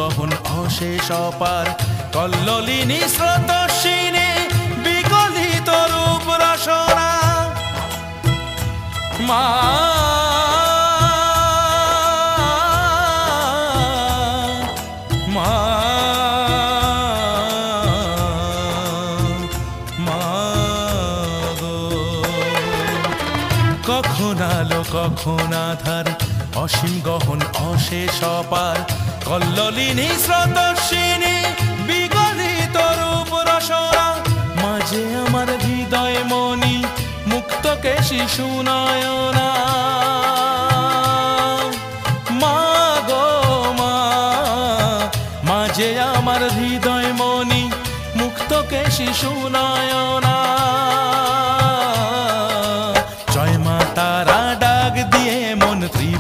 গহন অশেষ অপার কল্লোলিনী স্রোতস্বিনী বিকলিত রূপ রসনা মা মা মা গো কখন আলো কখন আধার অসীম গহন অশেষ অপার কল্লোলিনী স্রোতস্বিনী বিগলিত রূপ রসনা মাঝে আমার হৃদয় মনি মুক্ত কেশী সুনয়না মা গো মা মাঝে আমার হৃদয় মনি মুক্ত কেশী সুনয়না